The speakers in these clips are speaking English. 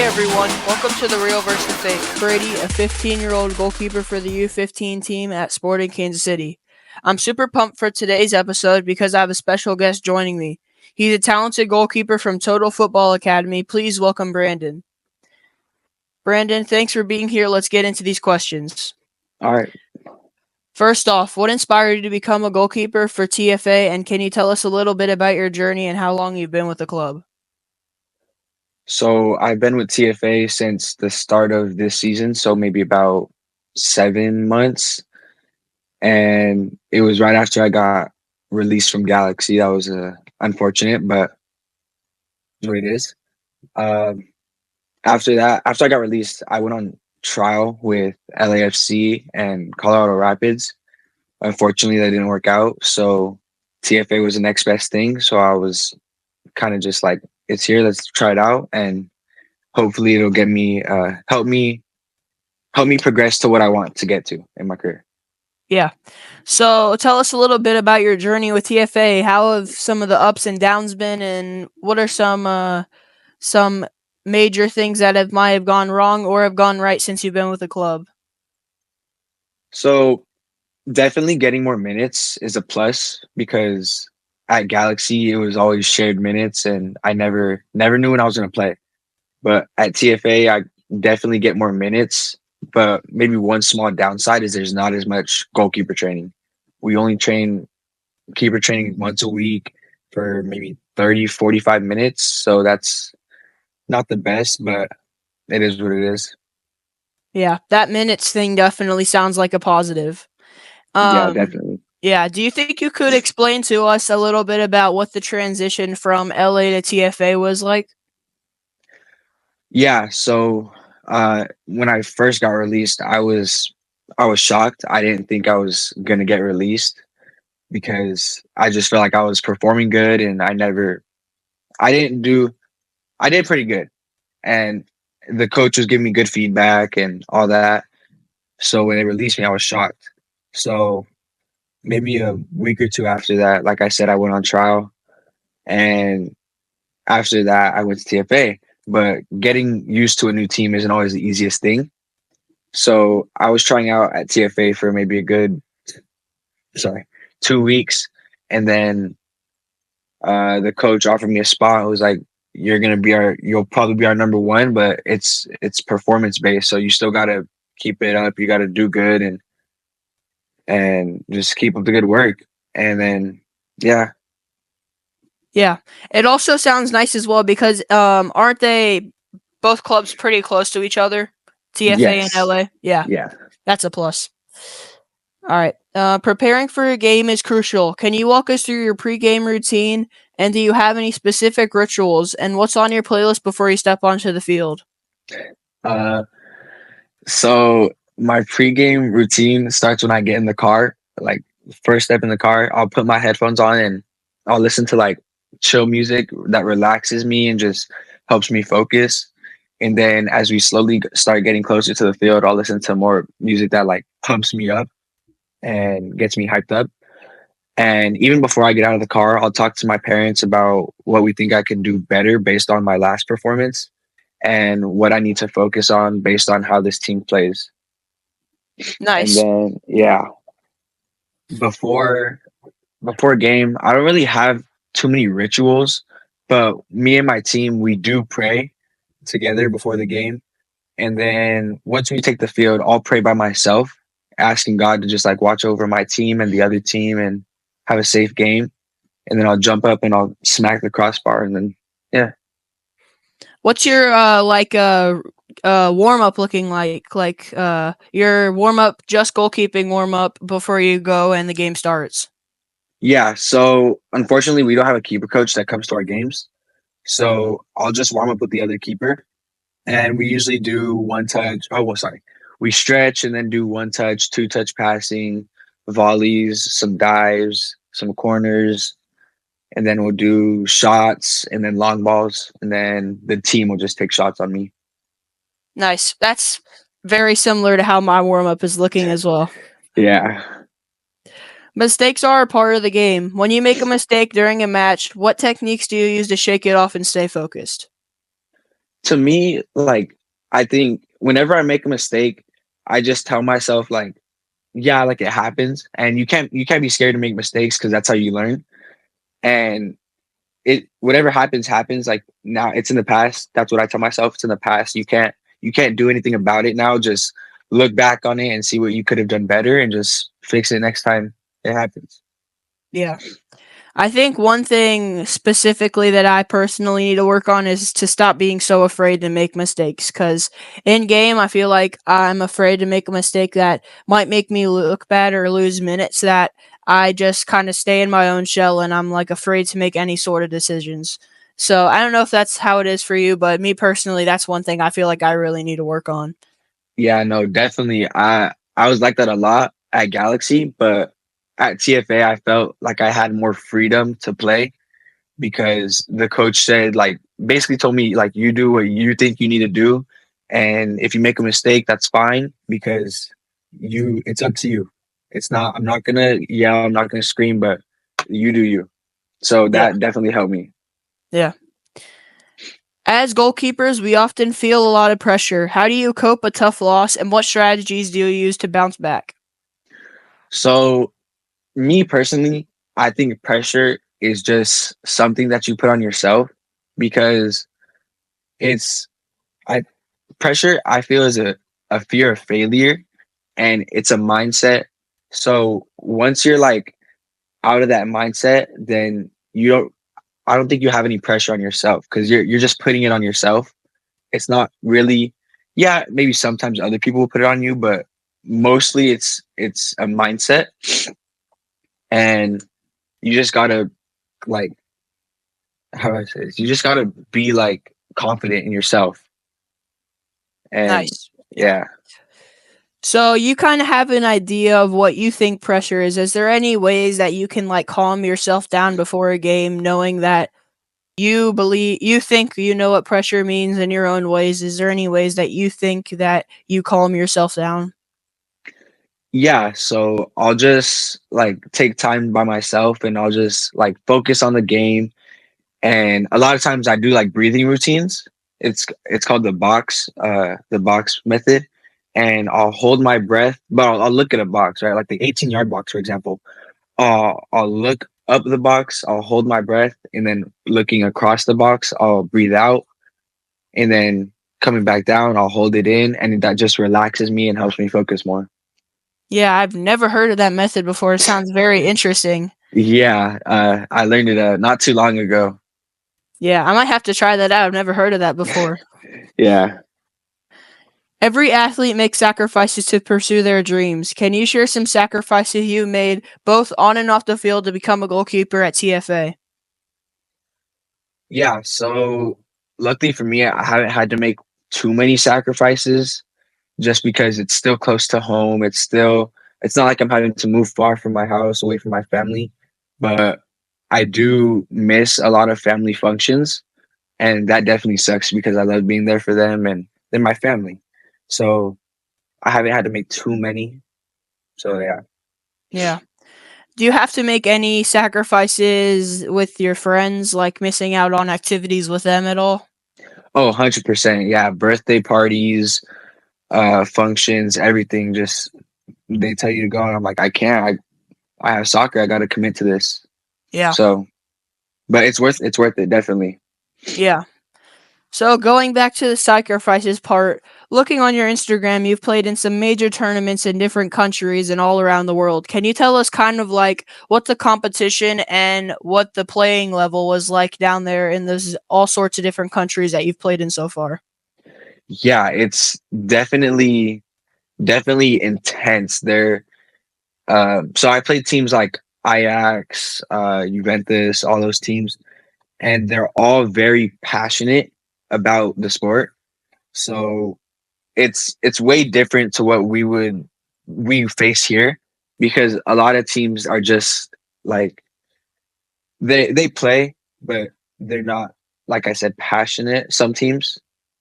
everyone. Welcome to The Real versus Fake. Brady, a 15-year-old goalkeeper for the U15 team at Sporting Kansas City. I'm super pumped for today's episode because I have a special guest joining me. He's a talented goalkeeper from Total Football Academy. Please welcome Brandon. Brandon, thanks for being here. Let's get into these questions. All right. First off, what inspired you to become a goalkeeper for TFA, and can you tell us a little bit about your journey and how long you've been with the club? So I've been with TFA since the start of this season, so maybe about 7 months. And it was right after I got released from Galaxy. That was unfortunate, but what it is. Um, after I got released, I went on trial with LAFC and Colorado Rapids. Unfortunately, that didn't work out. So TFA was the next best thing. So I was kind of just like, it's here, let's try it out, and hopefully it'll get me help me progress to what I want to get to in my career. Yeah. So tell us a little bit about your journey with TFA. How have some of the ups and downs been, and what are some major things that might have gone wrong or have gone right since you've been with the club? So definitely getting more minutes is a plus because at Galaxy it was always shared minutes and I never knew when I was gonna play. But at TFA I definitely get more minutes. But maybe one small downside is there's not as much goalkeeper training. We only train keeper training once a week for maybe 30, 45 minutes. So that's not the best, but it is what it is. Yeah, that minutes thing definitely sounds like a positive. Yeah, Um, definitely. yeah, do you think you could explain to us a little bit about what the transition from LA to TFA was like? Yeah, so when I first got released, I was shocked. I didn't think I was gonna get released because I just felt like I was performing good and I didn't do I did pretty good. And the coach was giving me good feedback and all that. So when they released me, I was shocked. So maybe a week or two after that, like I said, I went on trial, and after that I went to TFA. But getting used to a new team isn't always the easiest thing. So I was trying out at TFA for maybe a good, sorry, 2 weeks, and then the coach offered me a spot. It was like, you'll probably be our number one, but it's performance based, so you still gotta keep it up. You gotta do good and just keep up the good work. And then, yeah, Yeah. It also sounds nice as well because aren't they both clubs pretty close to each other? TFA and yes, LA? Yeah, yeah. that's a plus. All right. Preparing for a game is crucial. Can you walk us through your pregame routine? And do you have any specific rituals? And what's on your playlist before you step onto the field? Uh, so my pregame routine starts when I get in the car. Like first step in the car, I'll put my headphones on and I'll listen to like chill music that relaxes me and just helps me focus. And then as we slowly start getting closer to the field, I'll listen to more music that like pumps me up and gets me hyped up. And even before I get out of the car, I'll talk to my parents about what we think I can do better based on my last performance and what I need to focus on based on how this team plays. And Nice. then, yeah, before before a game, I don't really have too many rituals, but me and my team, we do pray together before the game. And then once we take the field, I'll pray by myself, asking God to just like watch over my team and the other team and have a safe game. And then I'll jump up and I'll smack the crossbar. And then, yeah. What's your warm up looking like? Like your warm up, just goalkeeping warm up before you go and the game starts. Yeah. So unfortunately, we don't have a keeper coach that comes to our games. So I'll just warm up with the other keeper. And we usually do one touch. Oh, well, sorry. We stretch and then do one touch, two touch passing, volleys, some dives, some corners, and then we'll do shots and then long balls. And then the team will just take shots on me. Nice. That's very similar to how my warm up is looking as well. Yeah. Mistakes are a part of the game. When you make a mistake during a match, what techniques do you use to shake it off and stay focused? To me, like, I think whenever I make a mistake, I just tell myself like, yeah, like it happens, and you can't be scared to make mistakes because that's how you learn. And it whatever happens happens. Like now, it's in the past. That's what I tell myself. It's in the past. You can't do anything about it now. Just look back on it and see what you could have done better, and just fix it next time it happens. Yeah. I think one thing specifically that I personally need to work on is to stop being so afraid to make mistakes. Because in game, I feel like I'm afraid to make a mistake that might make me look bad or lose minutes. That I just kind of stay in my own shell and I'm like afraid to make any sort of decisions. So I don't know if that's how it is for you, but me personally, that's one thing I feel like I really need to work on. Yeah, no, definitely. I was like that a lot at Galaxy, but at TFA, I felt like I had more freedom to play because the coach said, like, basically told me, like, you do what you think you need to do, and if you make a mistake, that's fine because it's up to you. It's not. I'm not gonna yell. I'm not gonna scream, but you do you. So Yeah, that definitely helped me. yeah. As goalkeepers, we often feel a lot of pressure. How do you cope a tough loss, and what strategies do you use to bounce back? So me personally, I think pressure is just something that you put on yourself because it's I pressure I feel is a fear of failure, and it's a mindset. So once you're like out of that mindset, then you don't I don't think you have any pressure on yourself because you're just putting it on yourself. It's not really, yeah, maybe sometimes other people will put it on you, but mostly it's a mindset, and you just gotta, like, how do I say this? You just gotta be like confident in yourself. And Nice. Yeah. yeah. So you kind of have an idea of what you think pressure is. Is there any ways that you can like calm yourself down before a game, knowing that you think you know what pressure means in your own ways? Is there any ways that you think that you calm yourself down? Yeah, so I'll just like take time by myself and I'll just like focus on the game. And a lot of times I do like breathing routines. It's called the box method. And I'll hold my breath, but I'll look at a box, right? Like the 18-yard box, for example. I'll look up the box, I'll hold my breath, and then looking across the box, I'll breathe out, and then coming back down, I'll hold it in, and that just relaxes me and helps me focus more. Yeah, I've never heard of that method before. It sounds very interesting. Yeah, I learned it not too long ago. Yeah, I might have to try that out. I've never heard of that before. Yeah. Every athlete makes sacrifices to pursue their dreams. Can you share some sacrifices you made both on and off the field to become a goalkeeper at TFA? Yeah, so luckily for me, I haven't had to make too many sacrifices just because it's still close to home. It's not like I'm having to move far from my house, away from my family, but I do miss a lot of family functions, and that definitely sucks because I love being there for them and they're my family. So I haven't had to make too many. So yeah. Yeah. Do you have to make any sacrifices with your friends, like missing out on activities with them at all? Oh, 100%. Yeah, birthday parties, functions, everything. Just they tell you to go, and I'm like, I can't. I have soccer. I got to commit to this. Yeah. So, but it's worth it definitely. Yeah. So going back to the sacrifices part, looking on your Instagram, you've played in some major tournaments in different countries and all around the world. Can you tell us kind of like what the competition and what the playing level was like down there in those all sorts of different countries that you've played in so far? Yeah, it's definitely intense. There. So I played teams like Ajax, Juventus, all those teams, and they're all very passionate about the sport. So it's way different to what we face here because a lot of teams are just like they play, but they're not, like I said, passionate. Some teams,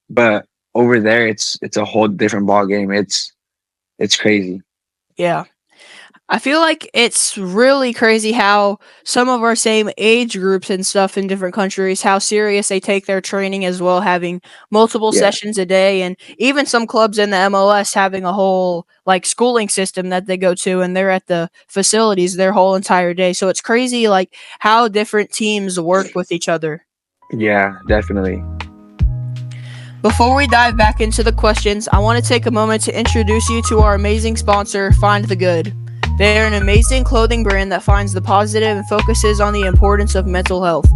but over there, it's a whole different ball game. It's crazy. Yeah. I feel like it's really crazy how some of our same age groups and stuff in different countries, how serious they take their training as well, having multiple Yeah. sessions a day, and even some clubs in the MLS having a whole like schooling system that they go to, and they're at the facilities their whole entire day. So it's crazy, like how different teams work with each other. Yeah, definitely. Before we dive back into the questions, I want to take a moment to introduce you to our amazing sponsor, Find the Good. They are an amazing clothing brand that finds the positive and focuses on the importance of mental health.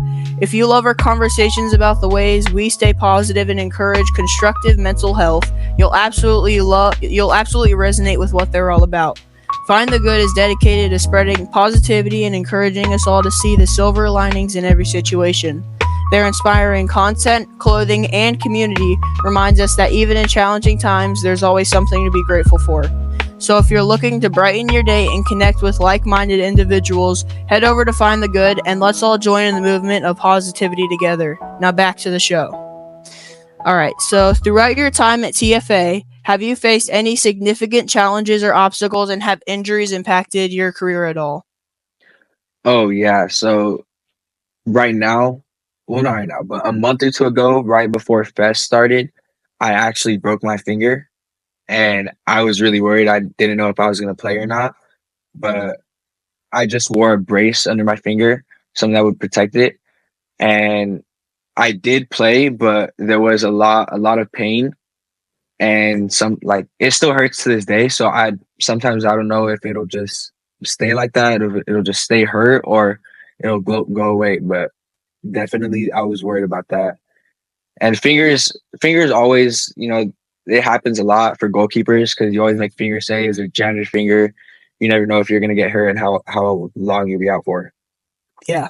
If you love our conversations about the ways we stay positive and encourage constructive mental health, you'll absolutely resonate with what they're all about. Find the Good is dedicated to spreading positivity and encouraging us all to see the silver linings in every situation. Their inspiring content, clothing, and community reminds us that even in challenging times, there's always something to be grateful for. So if you're looking to brighten your day and connect with like-minded individuals, head over to Find the Good and let's all join in the movement of positivity together. Now back to the show. All right, so throughout your time at TFA, have you faced any significant challenges or obstacles, and have injuries impacted your career at all? Oh yeah. So right now, well, not right now, but a month or two ago, right before Fest started, I actually broke my finger, and I was really worried. I didn't know if I was going to play or not, but I just wore a brace under my finger, something that would protect it, and I did play, but there was a lot of pain, and some like it still hurts to this day. So I sometimes I don't know if it'll just stay like that, or if it'll just stay hurt, or it'll go away. But definitely, I was worried about that. And fingers always, it happens a lot for goalkeepers because you always make finger saves or jam your finger. You never know if you're gonna get hurt and how long you'll be out for. Yeah.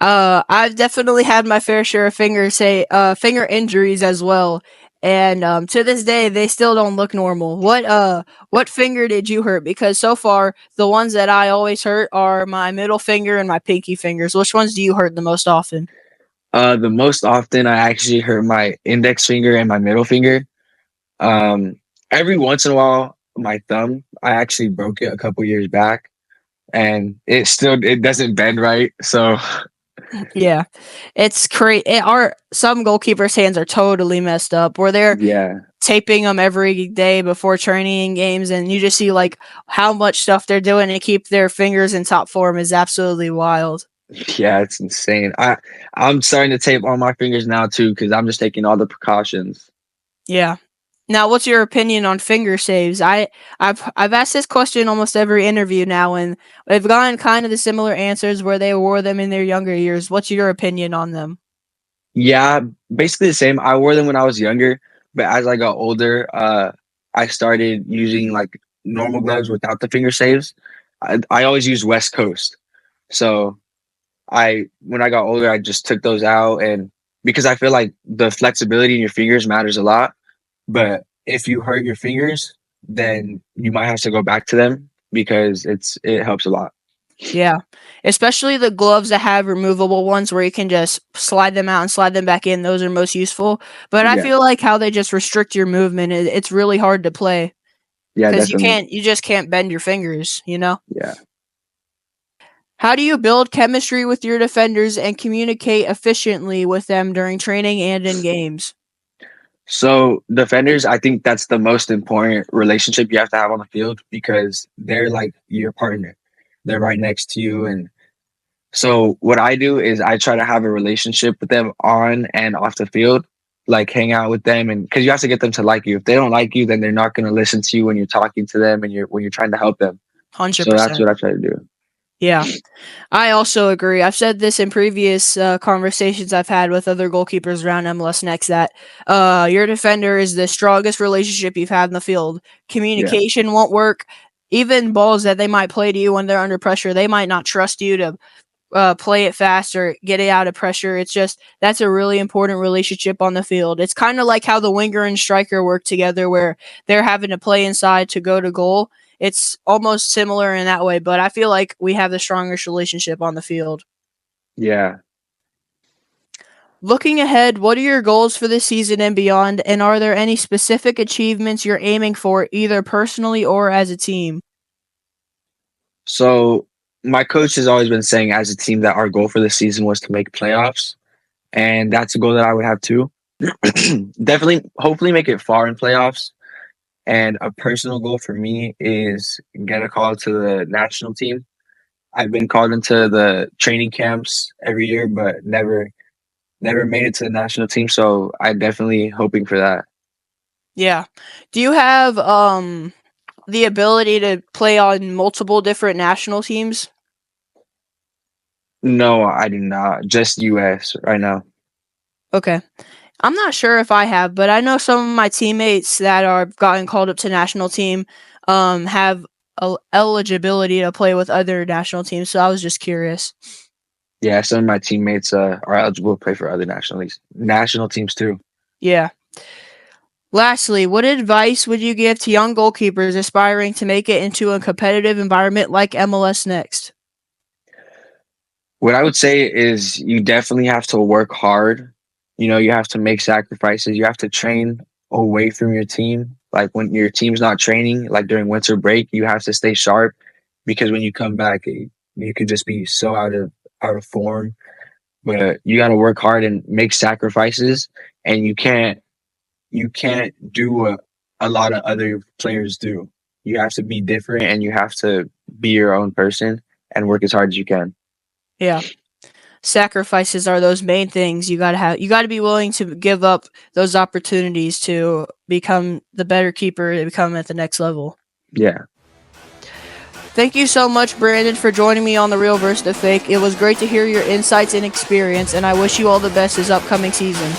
I've definitely had my fair share of finger injuries as well, and to this day they still don't look normal. What finger did you hurt? Because so far the ones that I always hurt are my middle finger and my pinky fingers. Which ones do you hurt the most often? The most often I actually hurt my index finger and my middle finger. Um, every once in a while, my thumb. I actually broke it a couple years back, and it doesn't bend right. So Yeah, it's crazy. Our some goalkeepers' hands are totally messed up. Where they're yeah, taping them every day before training games, and you just see like how much stuff they're doing to keep their fingers in top form is absolutely wild. yeah, it's insane. I'm starting to tape all my fingers now too because I'm just taking all the precautions. Yeah. Now, what's your opinion on finger saves? I've asked this question almost every interview now, and they've gotten kind of the similar answers where they wore them in their younger years. What's your opinion on them? Yeah, basically the same. I wore them when I was younger, but as I got older, I started using like normal gloves without the finger saves. I always used West Coast, so I when I got older, I just took those out, and because I feel like the flexibility in your fingers matters a lot. But if you hurt your fingers, then you might have to go back to them because it helps a lot. Yeah, especially the gloves that have removable ones where you can just slide them out and slide them back in. Those are most useful. But I Yeah, feel like how they just restrict your movement. It's really hard to play yeah, because definitely. you just can't bend your fingers. You know. Yeah. How do you build chemistry with your defenders and communicate efficiently with them during training and in games? So defenders, I think that's the most important relationship you have to have on the field because they're like your partner. They're right next to you. And so what I do is I try to have a relationship with them on and off the field, like hang out with them, and because you have to get them to like you. If they don't like you, then they're not going to listen to you when you're talking to them and when you're trying to help them. So that's 100%. what I try to do. Yeah, I also agree. I've said this in previous conversations I've had with other goalkeepers around MLS Next that your defender is the strongest relationship you've had in the field. Yeah. Communication won't work. Even balls that they might play to you when they're under pressure, they might not trust you to play it fast or get it out of pressure. It's just that's a really important relationship on the field. It's kind of like how the winger and striker work together, where they're having to play inside to go to goal. It's almost similar in that way, but I feel like we have the strongest relationship on the field. Yeah. Looking ahead, what are your goals for this season and beyond? And are there any specific achievements you're aiming for, either personally or as a team? So my coach has always been saying as a team that our goal for the season was to make playoffs, and that's a goal that I would have too. Definitely, hopefully, make it far in playoffs. And a personal goal for me is get a call to the national team. I've been called into the training camps every year, but never made it to the national team. So I'm definitely hoping for that. Yeah. Do you have the ability to play on multiple different national teams? No, I do not. Just US right now. Okay. I'm not sure if I have, but I know some of my teammates that are gotten called up to national team have eligibility to play with other national teams. So I was just curious. Yeah, some of my teammates are eligible to play for other national teams too. Yeah. Lastly, what advice would you give to young goalkeepers aspiring to make it into a competitive environment like MLS Next? What I would say is you definitely have to work hard. You have to make sacrifices. You have to train away from your team. Like when your team's not training, like during winter break, you have to stay sharp because when you come back, you could just be so out of form. But you got to work hard and make sacrifices, and you can't do what a lot of other players do. You have to be different, and you have to be your own person and work as hard as you can. Yeah. Sacrifices are those main things you got to be willing to give up those opportunities to become the better keeper to become at the next level. Yeah. Thank you so much, Brandon, for joining me on The Real versus the Fake. It was great to hear your insights and experience, and I wish you all the best this upcoming season.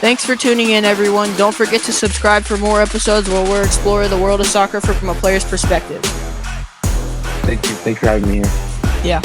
Thanks for tuning in, everyone. Don't forget to subscribe for more episodes where we're exploring the world of soccer from a player's perspective. Thank you. Thanks for having me here. Yeah.